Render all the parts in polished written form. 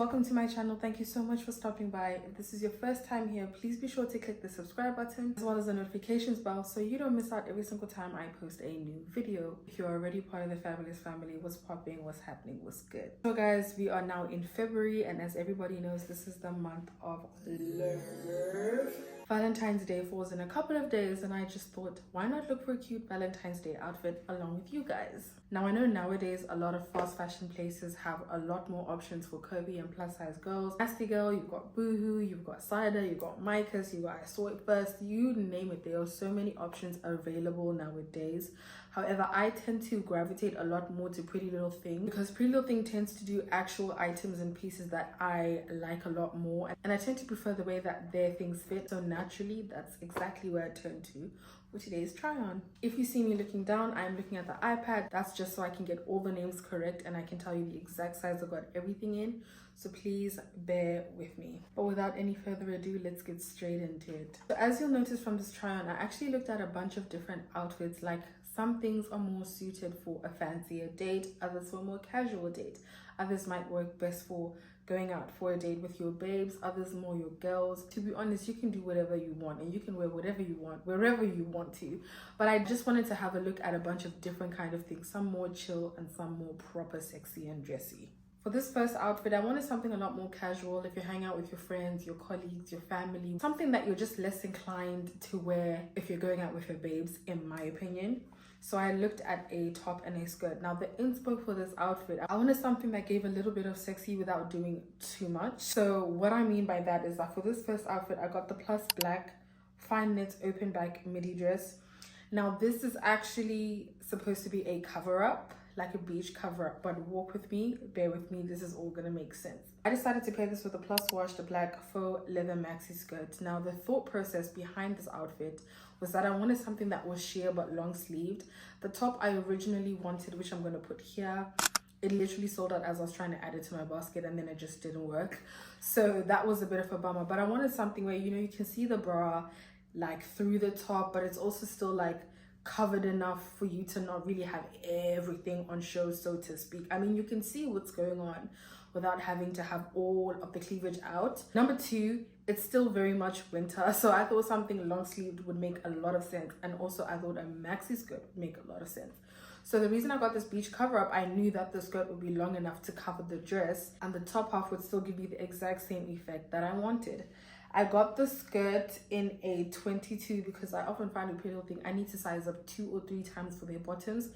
welcome to my channel. Thank you so much for stopping by. If this is your first time here, please be sure to click the subscribe button as well as the notifications bell so you don't miss out every single time I post a new video. If you're already part of the fabulous family, what's popping, what's happening, what's good? So guys, we are now in February, and as everybody knows, this is the month of love. Valentine's Day falls in a couple of days, and I just thought, why not look for a cute Valentine's Day outfit along with you guys? Now I know nowadays a lot of fast fashion places have a lot more options for curvy and plus size girls. Nasty Girl, you've got Boohoo, you've got Cider, you've got Micah's, you've got I Saw It First, you name it. There are so many options available nowadays. However, I tend to gravitate a lot more to Pretty Little Thing because Pretty Little Thing tends to do actual items and pieces that I like a lot more, and I tend to prefer the way that their things fit. So naturally, that's exactly where I turn to for today's try on. If you see me looking down, I'm looking at the iPad. That's just so I can get all the names correct and I can tell you the exact size I got everything in. So please bear with me. But without any further ado, let's get straight into it. So as you'll notice from this try on, I actually looked at a bunch of different outfits. Like, some things are more suited for a fancier date, others for a more casual date. Others might work best for going out for a date with your babes, others more your girls. To be honest, you can do whatever you want and you can wear whatever you want, wherever you want to. But I just wanted to have a look at a bunch of different kind of things, some more chill and some more proper sexy and dressy. For this first outfit, I wanted something a lot more casual. If you're hanging out with your friends, your colleagues, your family, something that you're just less inclined to wear if you're going out with your babes, in my opinion. So I looked at a top and a skirt. Now the inspo for this outfit, I wanted something that gave a little bit of sexy without doing too much. So what I mean by that is that for this first outfit, I got the plus black fine knit open back midi dress. Now this is actually supposed to be a cover up, like a beach cover up, but walk with me, bear with me, this is all gonna make sense. I decided to pair this with a plus washed black faux leather maxi skirt. Now the thought process behind this outfit was that I wanted something that was sheer but long sleeved. The top I originally wanted, which I'm gonna put here, it literally sold out as I was trying to add it to my basket, and then it just didn't work. So that was a bit of a bummer, but I wanted something where, you know, you can see the bra like through the top, but it's also still like covered enough for you to not really have everything on show, so to speak. I mean, you can see what's going on without having to have all of the cleavage out. Number two, it's still very much winter, so I thought something long sleeved would make a lot of sense, and also I thought a maxi skirt would make a lot of sense. So the reason I got this beach cover up, I knew that the skirt would be long enough to cover the dress, and the top half would still give me the exact same effect that I wanted. I got the skirt in a 22 because I often find with Pretty Little Thing, I need to size up 2 or 3 times for their bottoms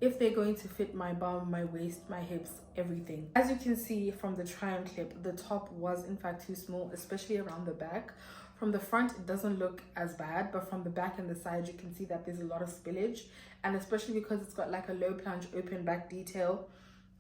if they're going to fit my bum, my waist, my hips, everything. As you can see from the try on clip, the top was in fact too small, especially around the back. From the front, it doesn't look as bad, but from the back and the side, you can see that there's a lot of spillage, and especially because it's got like a low plunge open back detail,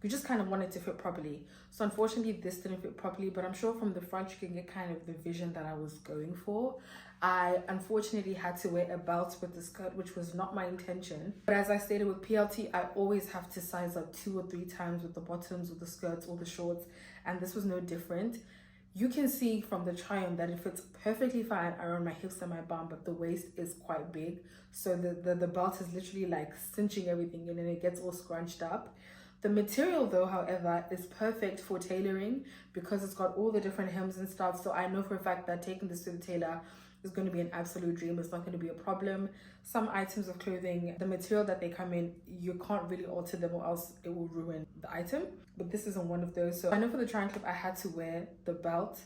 you just kind of want it to fit properly. So unfortunately this didn't fit properly, but I'm sure from the front you can get kind of the vision that I was going for. I unfortunately had to wear a belt with the skirt, which was not my intention. But as I stated with PLT, I always have to size up 2 or 3 times with the bottoms, with the skirts, or the shorts, and this was no different. You can see from the try on that it fits perfectly fine around my hips and my bum, but the waist is quite big. So the belt is literally like cinching everything in and it gets all scrunched up. The material though, however, is perfect for tailoring because it's got all the different hems and stuff. So I know for a fact that taking this to the tailor is going to be an absolute dream. It's not going to be a problem. Some items of clothing, the material that they come in, you can't really alter them or else it will ruin the item. But this isn't one of those. So I know for the try-on clip, I had to wear the belt.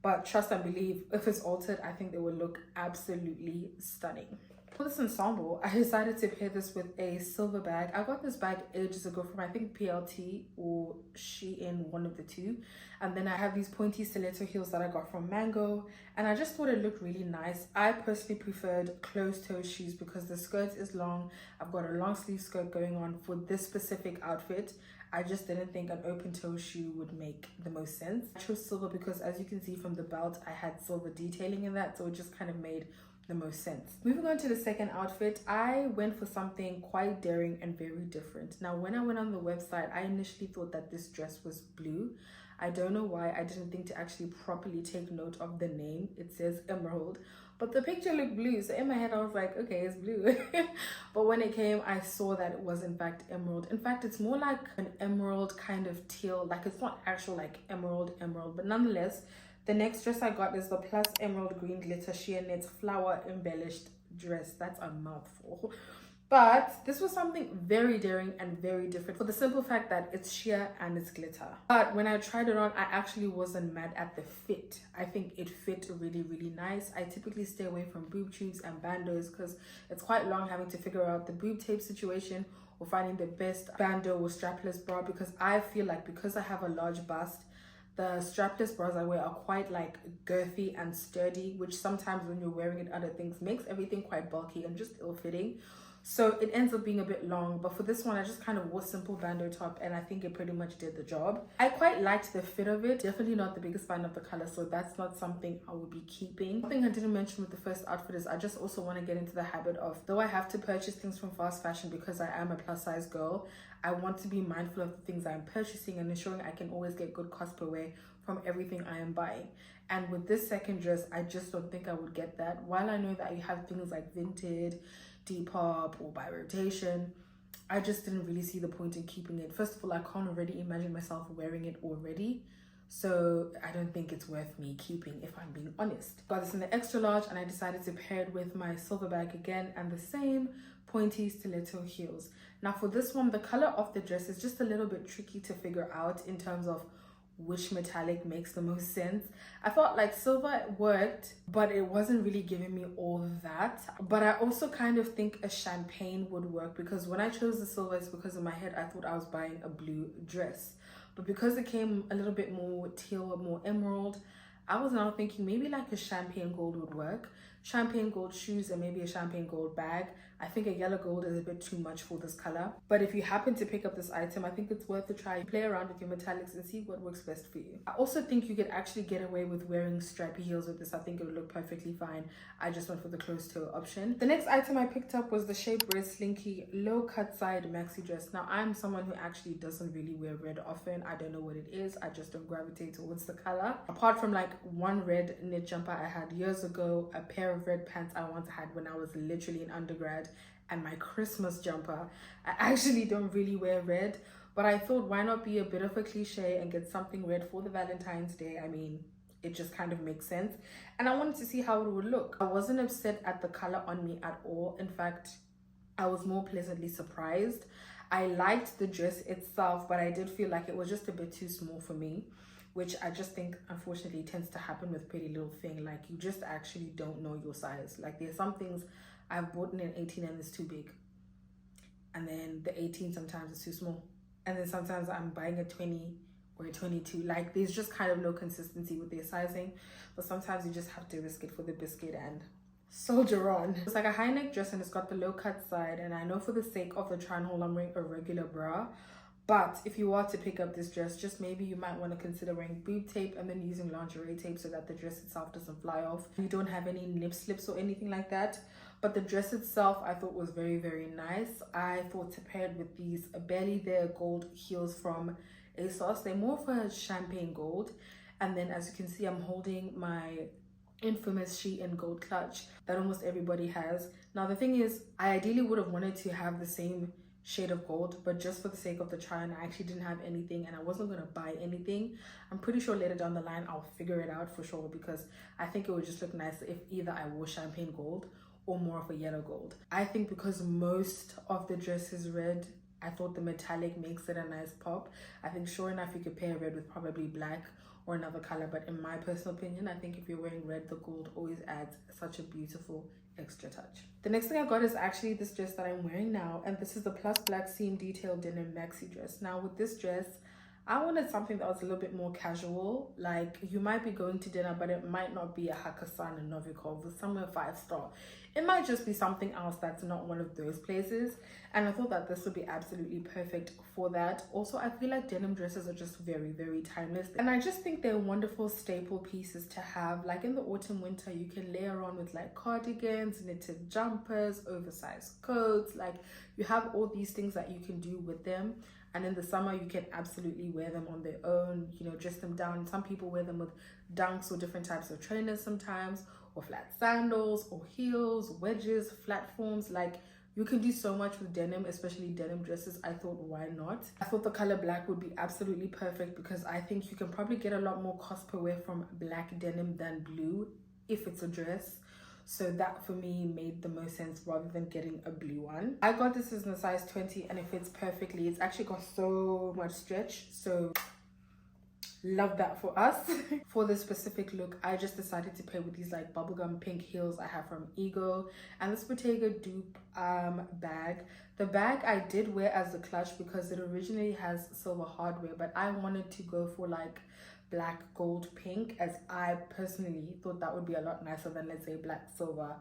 But trust and believe, if it's altered, I think it will look absolutely stunning. For this ensemble, I decided to pair this with a silver bag. I got this bag ages ago from I think PLT or Shein, one of the two. And then I have these pointy stiletto heels that I got from Mango, and I just thought it looked really nice. I personally preferred closed toe shoes because the skirt is long. I've got a long sleeve skirt going on for this specific outfit. I just didn't think an open toe shoe would make the most sense. I chose silver because, as you can see from the belt, I had silver detailing in that, so it just kind of made the most sense. Moving on to the second outfit, I went for something quite daring and very different. Now, when I went on the website, I initially thought that this dress was blue. I don't know why I didn't think to actually properly take note of the name. It says emerald, but the picture looked blue, so in my head I was like, okay, it's blue. But when it came, I saw that it was in fact emerald. In fact, it's more like an emerald kind of teal, like it's not actual like emerald, but nonetheless, the next dress I got is the plus emerald green glitter sheer knit flower embellished dress. That's a mouthful. But this was something very daring and very different for the simple fact that it's sheer and it's glitter. But when I tried it on, I actually wasn't mad at the fit. I think it fit really, really nice. I typically stay away from boob tubes and bandeaus because it's quite long having to figure out the boob tape situation or finding the best bandeau or strapless bra, because I feel like because I have a large bust, the strapless bras I wear are quite like girthy and sturdy, which sometimes when you're wearing it other things makes everything quite bulky and just ill-fitting. So it ends up being a bit long, but for this one I just kind of wore simple bandeau top and I think it pretty much did the job. I quite liked the fit of it. Definitely not the biggest fan of the color, so that's not something I would be keeping. One thing I didn't mention with the first outfit is I just also want to get into the habit of, though I have to purchase things from fast fashion because I am a plus size girl, I want to be mindful of the things I'm purchasing and ensuring I can always get good cost per wear from everything I am buying. And with this second dress, I just don't think I would get that. While I know that you have things like Vinted, Depop, or by rotation, I just didn't really see the point in keeping it. First of all, I can't already imagine myself wearing it already, so I don't think it's worth me keeping, if I'm being honest. Got this in the extra large and I decided to pair it with my silver bag again and the same pointy stiletto heels. Now for this one, the color of the dress is just a little bit tricky to figure out in terms of which metallic makes the most sense. I felt like silver worked, but it wasn't really giving me all that. But I also kind of think a champagne would work, because when I chose the silver, it's because in my head I thought I was buying a blue dress. But because it came a little bit more teal, more emerald, I was now thinking maybe like a champagne gold would work. Champagne gold shoes and maybe a champagne gold bag. I think a yellow gold is a bit too much for this color. But if you happen to pick up this item, I think it's worth a try. Play around with your metallics and see what works best for you. I also think you could actually get away with wearing strappy heels with this. I think it would look perfectly fine. I just went for the closed toe option. The next item I picked up was the Shape Red Slinky low cut side maxi dress. Now I'm someone who actually doesn't really wear red often. I don't know what it is. I just don't gravitate towards the color. Apart from like one red knit jumper I had years ago, a pair of red pants I once had when I was literally in undergrad, and my Christmas jumper, I actually don't really wear red, but I thought why not be a bit of a cliche and get something red for the Valentine's Day. I mean, it just kind of makes sense, and I wanted to see how it would look. I wasn't upset at the color on me at all. In fact, I was more pleasantly surprised. I liked the dress itself, but I did feel like it was just a bit too small for me, which I just think unfortunately tends to happen with Pretty Little Thing. Like, you just actually don't know your size. Like, there's some things I've bought in an 18 and it's too big, and then the 18 sometimes is too small, and then sometimes I'm buying a 20 or a 22. Like, there's just kind of no consistency with their sizing, but sometimes you just have to risk it for the biscuit and soldier on. It's like a high neck dress and it's got the low cut side, and I know for the sake of the try and hold I'm wearing a regular bra, but if you are to pick up this dress, just maybe you might want to consider wearing boob tape and then using lingerie tape so that the dress itself doesn't fly off. You don't have any nip slips or anything like that. But the dress itself I thought was very, very nice. I thought to pair it with these barely there gold heels from ASOS. They're more of a champagne gold. And then as you can see, I'm holding my infamous Shein gold clutch that almost everybody has. Now the thing is, I ideally would have wanted to have the same shade of gold, but just for the sake of the try on, I actually didn't have anything and I wasn't going to buy anything. I'm pretty sure later down the line I'll figure it out for sure, because I think it would just look nice if either I wore champagne gold or more of a yellow gold. I think because most of the dress is red, I thought the metallic makes it a nice pop. I think sure enough you could pair red with probably black or another color, but in my personal opinion, I think if you're wearing red, the gold always adds such a beautiful extra touch. The next thing I got is actually this dress that I'm wearing now, and this is the plus black seam detail denim maxi dress. Now with this dress, I wanted something that was a little bit more casual. Like, you might be going to dinner, but it might not be a Hakkasan and Novikov or somewhere 5-star. It might just be something else that's not one of those places. And I thought that this would be absolutely perfect for that. Also, I feel like denim dresses are just very, very timeless. And I just think they're wonderful staple pieces to have. Like in the autumn, winter, you can layer on with like cardigans, knitted jumpers, oversized coats. Like, you have all these things that you can do with them. And in the summer, you can absolutely wear them on their own, you know, dress them down. Some people wear them with dunks or different types of trainers sometimes, or flat sandals or heels, wedges, platforms. Like, you can do so much with denim, especially denim dresses. I thought, why not? I thought the color black would be absolutely perfect because I think you can probably get a lot more cost per wear from black denim than blue if it's a dress. So that for me made the most sense rather than getting a blue one. I got this in a size 20 and it fits perfectly. It's actually got so much stretch, so love that for us. For this specific look, I just decided to pair with these like bubblegum pink heels I have from Ego and this Bottega dupe bag. The bag I did wear as a clutch because it originally has silver hardware, but I wanted to go for like black, gold, pink, as I personally thought that would be a lot nicer than, let's say, black, silver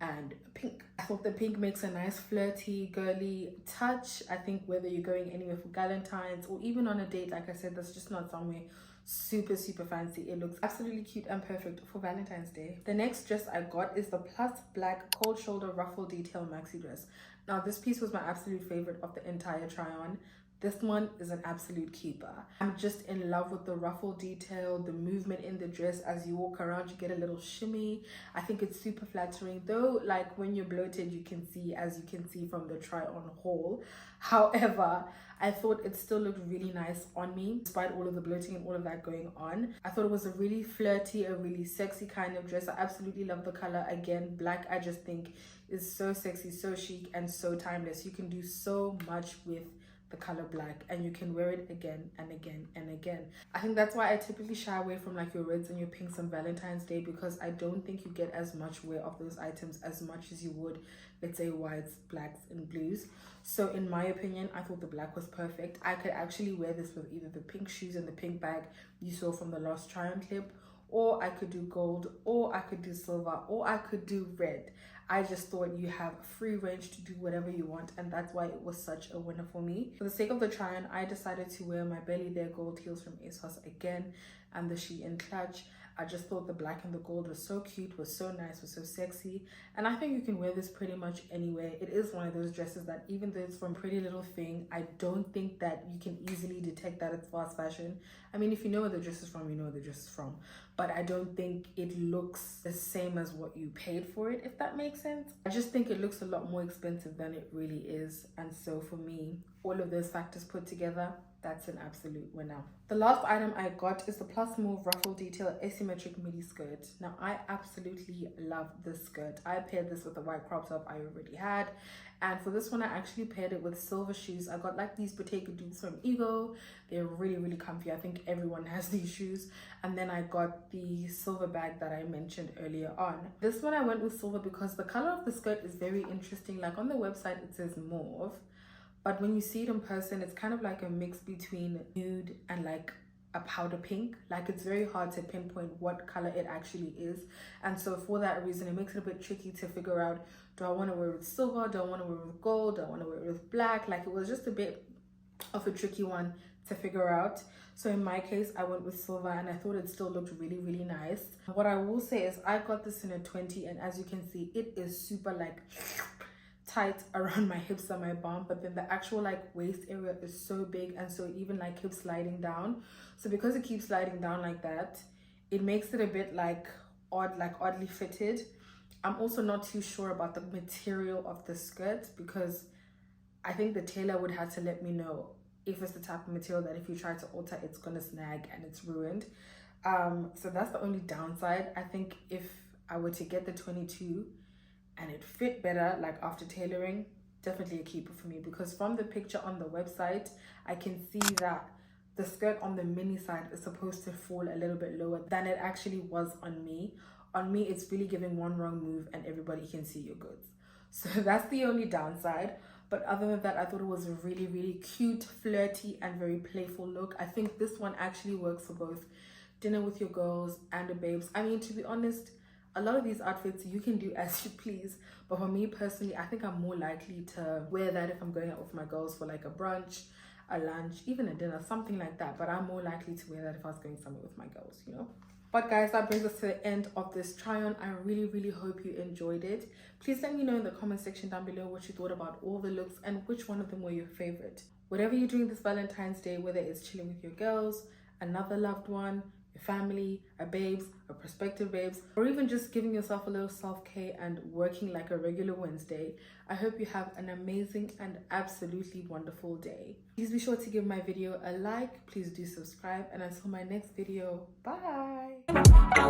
and pink. I thought the pink makes a nice flirty, girly touch. I think whether you're going anywhere for Valentine's or even on a date, like I said, that's just not somewhere super fancy. It looks absolutely cute and perfect for Valentine's Day. The next dress I got is the plus black cold shoulder ruffle detail maxi dress. Now this piece was my absolute favorite of the entire try on. This one is an absolute keeper. I'm just in love with the ruffle detail, the movement in the dress. As you walk around, you get a little shimmy. I think it's super flattering, though like when you're bloated, you can see, as you can see from the try on haul. However, I thought it still looked really nice on me despite all of the bloating and all of that going on. I thought it was a really flirty, a really sexy kind of dress. I absolutely love the color. Again, black I just think is so sexy, so chic and so timeless. You can do so much with the color black and you can wear it again and again and again. I think that's why I typically shy away from like your reds and your pinks on Valentine's Day, because I don't think you get as much wear of those items as much as you would, let's say, whites, blacks and blues. So in my opinion, I thought the black was perfect. I could actually wear this with either the pink shoes and the pink bag you saw from the last try on clip, or I could do gold, or I could do silver, or I could do red. I just thought you have free range to do whatever you want, and that's why it was such a winner for me. For the sake of the try-on, I decided to wear my Belly There gold heels from ASOS again and the Shein clutch. I just thought the black and the gold was so cute, was so nice, was so sexy, and I think you can wear this pretty much anywhere. It is one of those dresses that even though it's from Pretty Little Thing, I don't think that you can easily detect that it's fast fashion. I mean, if you know where the dress is from, you know where the dress is from, but I don't think it looks the same as what you paid for it, if that makes sense. I just think it looks a lot more expensive than it really is, and so for me, all of those factors put together, that's an absolute winner. The last item I got is the Plus Move ruffle detail asymmetric midi skirt. Now I absolutely love this skirt. I paired this with the white crop top I already had, and for this one I actually paired it with silver shoes. I got like these Bottega dupes from Ego. They're really comfy. I think everyone has these shoes. And then I got the silver bag that I mentioned earlier on. This one I went with silver because the color of the skirt is very interesting. Like on the website it says mauve, but when you see it in person, it's kind of like a mix between nude and like a powder pink. Like it's very hard to pinpoint what color it actually is. And so for that reason, it makes it a bit tricky to figure out, do I want to wear it with silver? Do I want to wear it with gold? Do I want to wear it with black? Like it was just a bit of a tricky one to figure out. So in my case, I went with silver and I thought it still looked really nice. What I will say is I got this in a 20, and as you can see, it is super like tight around my hips and my bum, but then the actual like waist area is so big, and so it even like keeps sliding down. So because it keeps sliding down like that, it makes it a bit like odd, like oddly fitted. I'm also not too sure about the material of the skirt, because I think the tailor would have to let me know if it's the type of material that if you try to alter, it's gonna snag and it's ruined. So that's the only downside. I think if I were to get the 22 and it fit better, like after tailoring, definitely a keeper for me, because from the picture on the website, I can see that the skirt on the mini side is supposed to fall a little bit lower than it actually was on me. On me, it's really giving one wrong move and everybody can see your goods. So that's the only downside. But other than that, I thought it was a really cute, flirty and very playful look. I think this one actually works for both dinner with your girls and the babes. I mean, to be honest, a lot of these outfits you can do as you please, but for me personally, I think I'm more likely to wear that if I'm going out with my girls for like a brunch, a lunch, even a dinner, something like that. But I'm more likely to wear that if I was going somewhere with my girls, you know. But guys, that brings us to the end of this try on. I really hope you enjoyed it. Please let me know in the comment section down below what you thought about all the looks and which one of them were your favorite. Whatever you're doing this Valentine's Day, whether it's chilling with your girls, another loved one, your family, a babes, a prospective babes, or even just giving yourself a little self-care and working like a regular Wednesday, I hope you have an amazing and absolutely wonderful day. Please be sure to give my video a like, please do subscribe, and until my next video, bye!